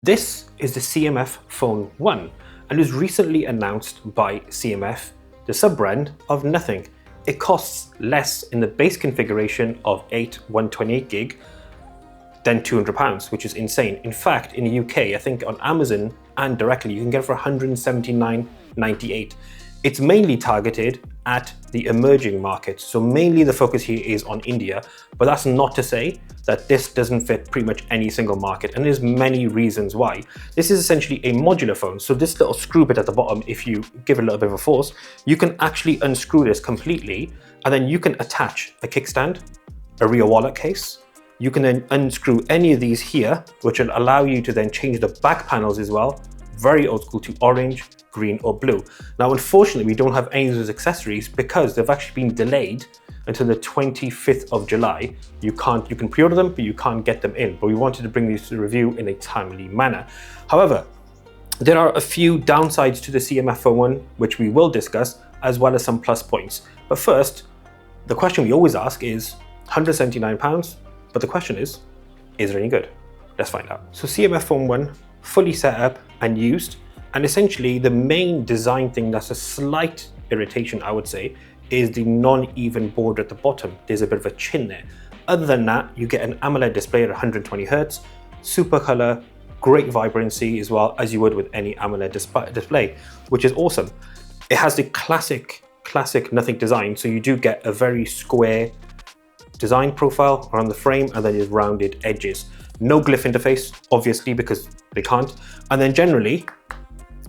This is the CMF Phone 1 and was recently announced by CMF, the sub-brand of Nothing. It costs less in the base configuration of 8 128GB than £200, which is insane. In fact, in the UK, I think on Amazon and directly, you can get it for £179.98. It's mainly targeted at the emerging markets. So mainly the focus here is on India, but that's not to say that this doesn't fit pretty much any single market. And there's many reasons why. This is essentially a modular phone. So this little screw bit at the bottom, if you give it a little bit of a force, you can actually unscrew this completely, and then you can attach a kickstand, a rear wallet case. You can then unscrew any of these here, which will allow you to then change the back panels as well. Very old school, to orange, green or blue. Now, unfortunately, we don't have any of those accessories because they've actually been delayed until the 25th of July. You can pre-order them, but you can't get them in. But we wanted to bring these to the review in a timely manner. However, there are a few downsides to the CMF Phone 1, which we will discuss, as well as some plus points. But first, the question we always ask is £179, but the question is it any good? Let's find out. So CMF Phone 1, fully set up and used. And essentially the main design thing that's a slight irritation, I would say, is the non-even border at the bottom. There's a bit of a chin there. Other than that, you get an AMOLED display at 120 Hz, super color, great vibrancy as well, as you would with any AMOLED display, which is awesome. It has the classic Nothing design. So you do get a very square design profile around the frame, and then there's rounded edges. No glyph interface, obviously, because they can't. And then generally,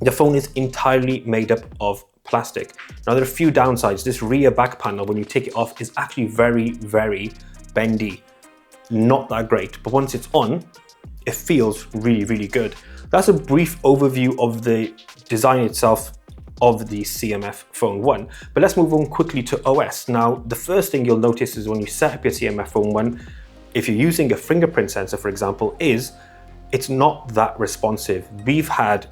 the phone is entirely made up of plastic. Now, there are a few downsides. This rear back panel, when you take it off, is actually very, very bendy. Not that great, but once it's on, it feels really, really good. That's a brief overview of the design itself of the CMF Phone 1. But let's move on quickly to OS. Now, the first thing you'll notice is when you set up your CMF Phone 1, if you're using a fingerprint sensor, for example, it's not that responsive. We've had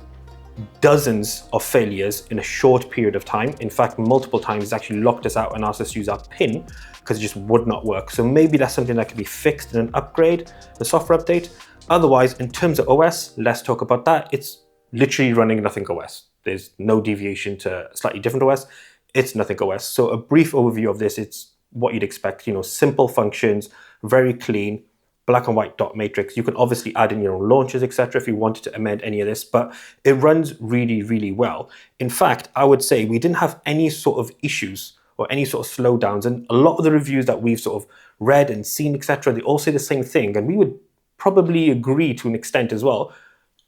dozens of failures in a short period of time. In fact, multiple times it's actually locked us out and asked us to use our PIN because it just would not work. So maybe that's something that can be fixed in an upgrade, a software update. Otherwise, in terms of OS, let's talk about that. It's literally running Nothing OS. There's no deviation to a slightly different OS. It's Nothing OS. So a brief overview of this, it's what you'd expect, simple functions, very clean, black and white dot matrix. You can obviously add in your own launchers, etc. if you wanted to amend any of this, but it runs really, really well. In fact, I would say we didn't have any sort of issues or any sort of slowdowns. And a lot of the reviews that we've sort of read and seen, etc., they all say the same thing. And we would probably agree to an extent as well.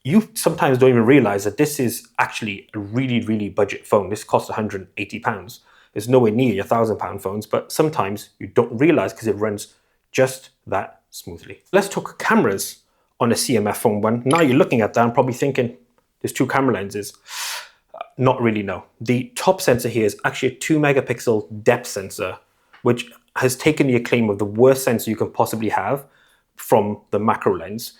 You sometimes don't even realize that this is actually a really, really budget phone. This costs £180. It's nowhere near your £1,000 phones, but sometimes you don't realize because it runs just that smoothly. Let's talk cameras on a CMF Phone 1. Now you're looking at that and probably thinking there's two camera lenses. Not really, no. The top sensor here is actually a 2 megapixel depth sensor, which has taken the acclaim of the worst sensor you can possibly have from the macro lens.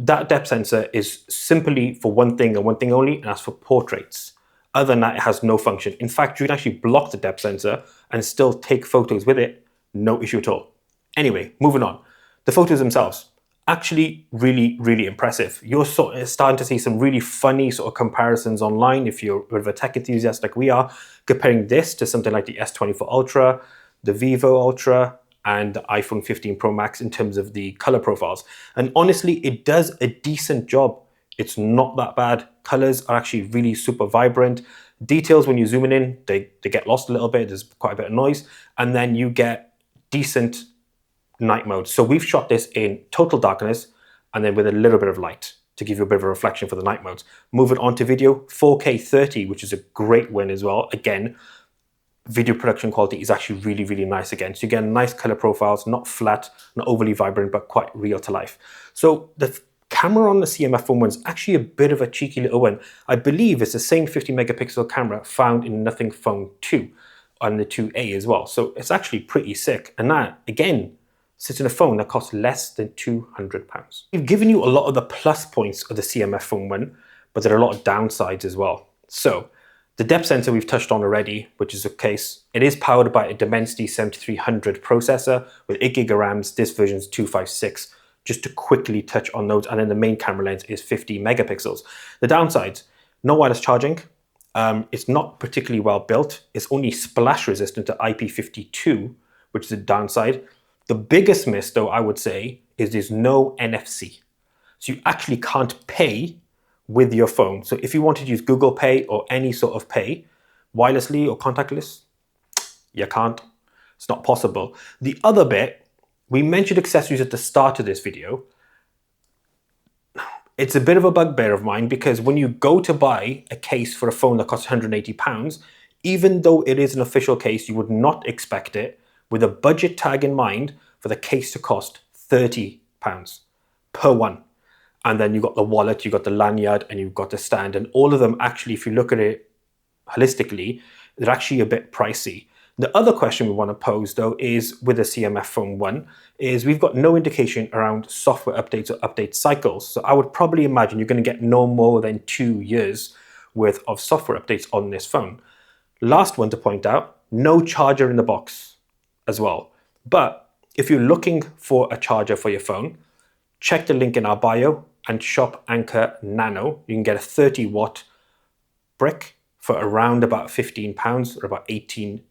That depth sensor is simply for one thing and one thing only, and that's for portraits. Other than that, it has no function. In fact, you can actually block the depth sensor and still take photos with it. No issue at all. Anyway, moving on. The photos themselves, actually really, really impressive. You're starting to see some really funny sort of comparisons online if you're a bit of a tech enthusiast like we are, comparing this to something like the S24 Ultra, the Vivo Ultra, and the iPhone 15 Pro Max in terms of the color profiles. And honestly, it does a decent job. It's not that bad. Colors are actually really super vibrant. Details, when you zoom in, they get lost a little bit. There's quite a bit of noise. And then you get decent night mode. So we've shot this in total darkness and then with a little bit of light to give you a bit of a reflection for the night modes. Moving on to video, 4K 30, which is a great win as well. Again, video production quality is actually really, really nice again. So you get nice color profiles, not flat, not overly vibrant, but quite real to life. So the camera on the CMF Phone 1 is actually a bit of a cheeky little one. I believe it's the same 50 megapixel camera found in Nothing Phone 2 on the 2A as well. So it's actually pretty sick. And that, again, sits in a phone that costs less than £200. We've given you a lot of the plus points of the CMF Phone 1, but there are a lot of downsides as well. So the depth sensor we've touched on already, which is the case. It is powered by a Dimensity 7300 processor with 8GB of RAM. This version is 256. just to quickly touch on those. And then the main camera lens is 50 megapixels. The downsides, no wireless charging. It's not particularly well built. It's only splash resistant to IP52, which is a downside. The biggest miss, though, I would say, is there's no NFC. So you actually can't pay with your phone. So if you wanted to use Google Pay or any sort of pay, wirelessly or contactless, you can't. It's not possible. The other bit, we mentioned accessories at the start of this video. It's a bit of a bugbear of mine because when you go to buy a case for a phone that costs £180, even though it is an official case, you would not expect it with a budget tag in mind for the case to cost £30 per one. And then you've got the wallet, you've got the lanyard, and you've got the stand. And all of them actually, if you look at it holistically, they're actually a bit pricey. The other question we want to pose, though, is with the CMF Phone 1, is we've got no indication around software updates or update cycles. So I would probably imagine you're going to get no more than 2 years worth of software updates on this phone. Last one to point out, no charger in the box as well. But if you're looking for a charger for your phone, check the link in our bio and shop Anker Nano. You can get a 30-watt brick for around about £15 or about $18.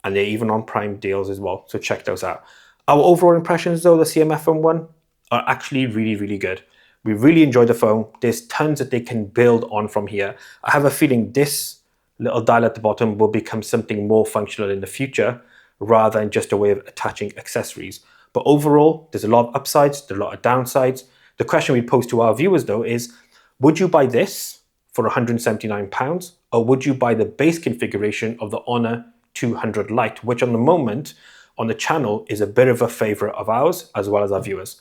And they're even on Prime deals as well. So check those out. Our overall impressions, though, the CMF Phone 1 are actually really, really good. We really enjoyed the phone. There's tons that they can build on from here. I have a feeling this little dial at the bottom will become something more functional in the future rather than just a way of attaching accessories. But overall, there's a lot of upsides, there's a lot of downsides. The question we pose to our viewers, though, is would you buy this for £179, or would you buy the base configuration of the Honor 200 Lite, which on the moment on the channel is a bit of a favorite of ours as well as our viewers.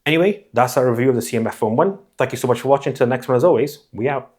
Anyway, that's our review of the CMF Phone 1. Thank you so much for watching. Till the next one, as always, we out.